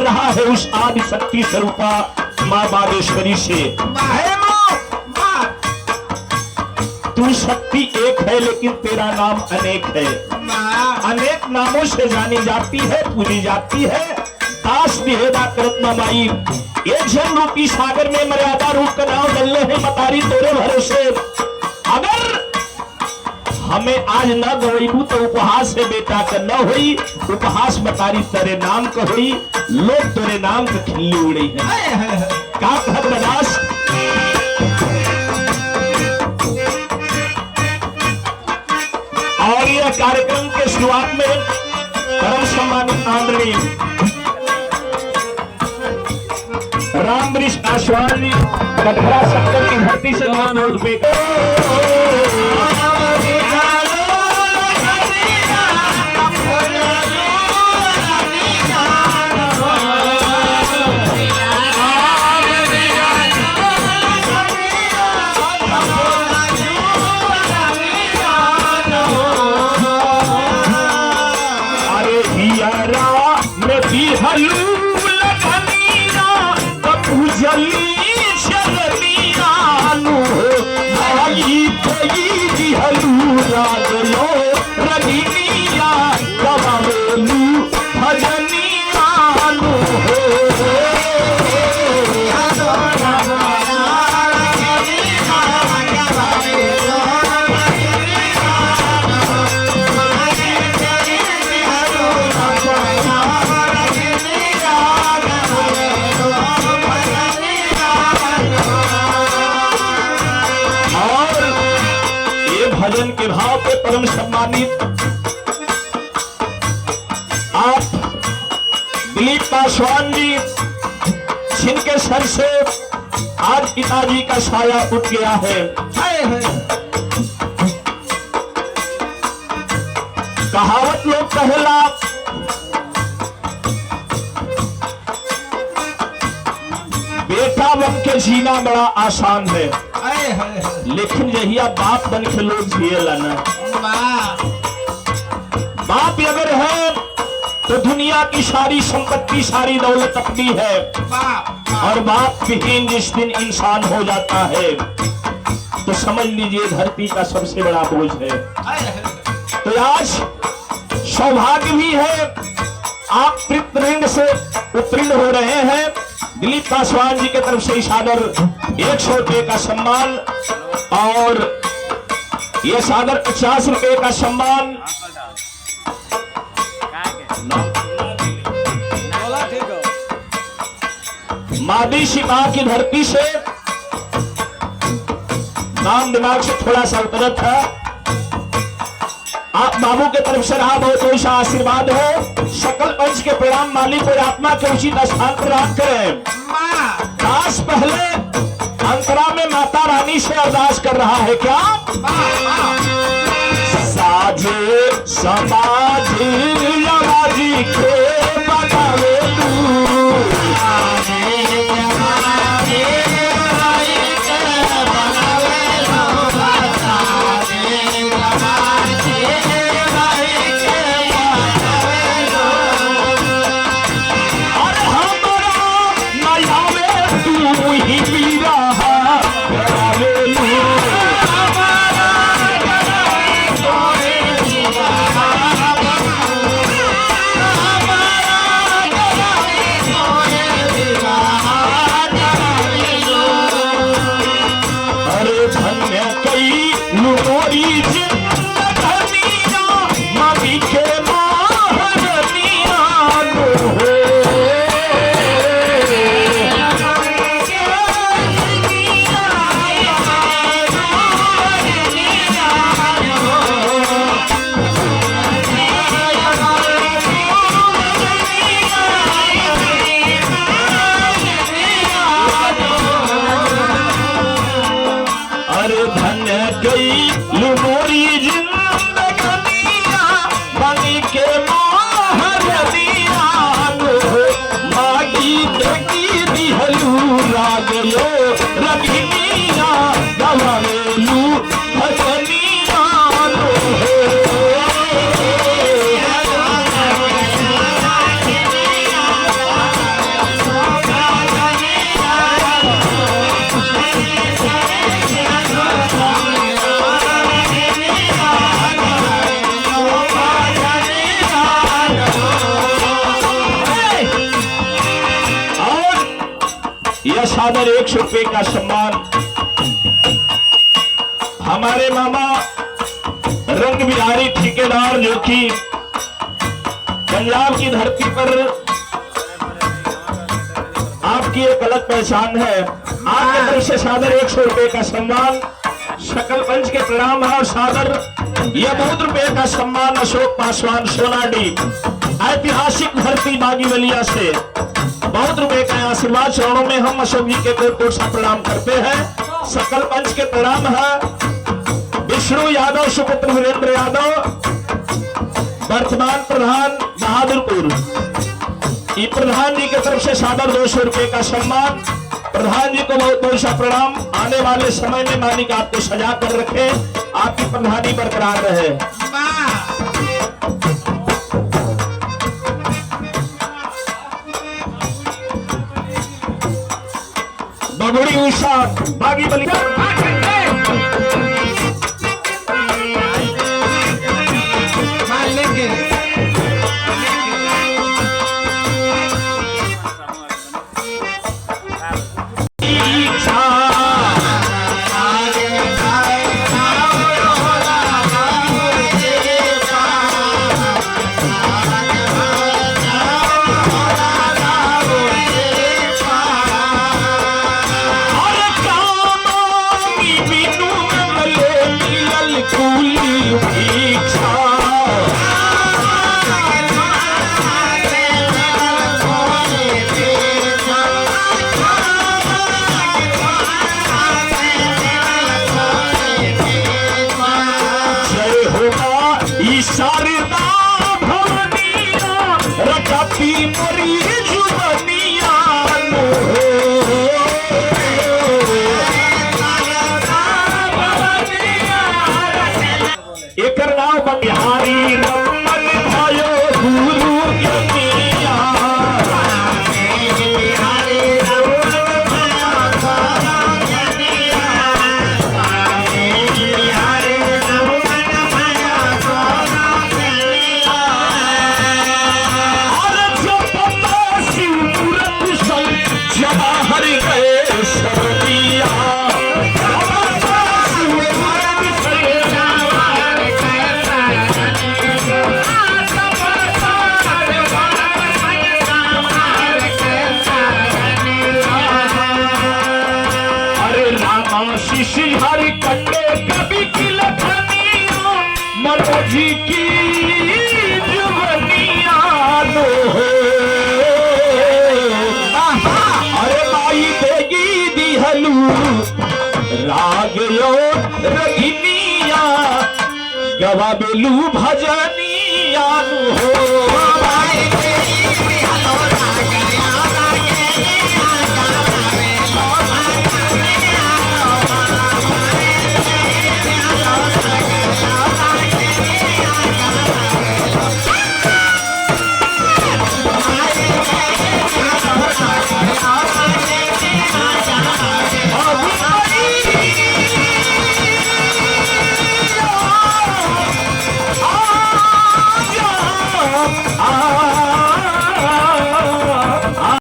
रहा है उस आदि शक्ति स्वरूपा माँ बागेश्वरी से। तू शक्ति एक है लेकिन तेरा नाम अनेक है। अनेक नामों से जानी जाती है, पूजी जाती है। दास विहेदा करत माई ये जन रूपी सागर में मर्यादा रूप का नाम डलने है मतारी तोरे भरोसे। अगर हमें आज न गवैबू तो उपहास से बेटा का न हुई, उपहास मतारी तेरे नाम का हुई, लोग तेरे नाम का खिल्ली उड़ी है। का कहत दास और यह कार्यक्रम के शुरुआत में परम सम्मानित आदरणीय राम वृक्ष आश्वान जी कटरा शक्कर की धरती से भजन के भाव पे परम सम्मानित आप दिलीप पासवान जी, जिनके सर से आज पिताजी का साया उठ गया है। कहावत लोग कहला बेटा बन के जीना बड़ा आसान है, लेकिन यही बाप बन के लोग जिएला ना। बाप अगर है तो दुनिया की सारी संपत्ति सारी दौलत अपनी है, और बाप विहीन जिस दिन इंसान हो जाता है तो समझ लीजिए धरती का सबसे बड़ा बोझ है। तो आज सौभाग्य भी है, आप तृप्तरंग से उत्तीर्ण हो रहे हैं। दिलीप पासवान जी के तरफ से सादर 100 रुपए का सम्मान और यह सादर 50 रुपए का सम्मान मादी शिपा की धरती से नाम दिमाग से थोड़ा सा उतरत था। आप बाबू के तरफ से रहा बहुत बहुत आशीर्वाद हो। सकल पंच के प्रणाम मालिक और आत्मा के उचित स्थान पर रख करें। दास पहले अंतरा में माता रानी से अरदास कर रहा है क्या? साजे समाज यमाजी के बनावे सादर 100 रुपए का सम्मान हमारे मामा रंग बिहारी ठेकेदार, जो कि पंजाब की धरती पर आपकी एक अलग पहचान है। आपके तरफ से सादर 100 रुपए का सम्मान, सकल पंच के प्रणाम है। और सादर यह 2 रुपए का सम्मान अशोक पासवान सोनाडी, ऐतिहासिक धरती बागीवलिया से 2 रुपए का आशीर्वाद चरणों में हम अशोक जी के कोट कोट सा प्रणाम करते हैं। सकल पंच के प्रणाम है। विष्णु यादव सुपुत्र वीरेंद्र यादव, वर्तमान प्रधान बहादुरपुर, ये प्रधान जी की तरफ से सादर 200 रुपए का सम्मान। प्रधान जी को बहुत बहुत सा प्रणाम। आने वाले समय में मालिक आपको सजा कर रखे, आपकी प्रधानी बरकरार रहे। बगुड़ी उषा बागीवलिया बिहारी रमन भयो गुरु ज्ञानिया, जवाहर गए सरदिया, हरि कंडे कभी की लखनिया, मनोजी की जुबनिया नो। अरे माई देगी दिहलू राग यो रगिनिया, गवा बेलू भजनिया नो।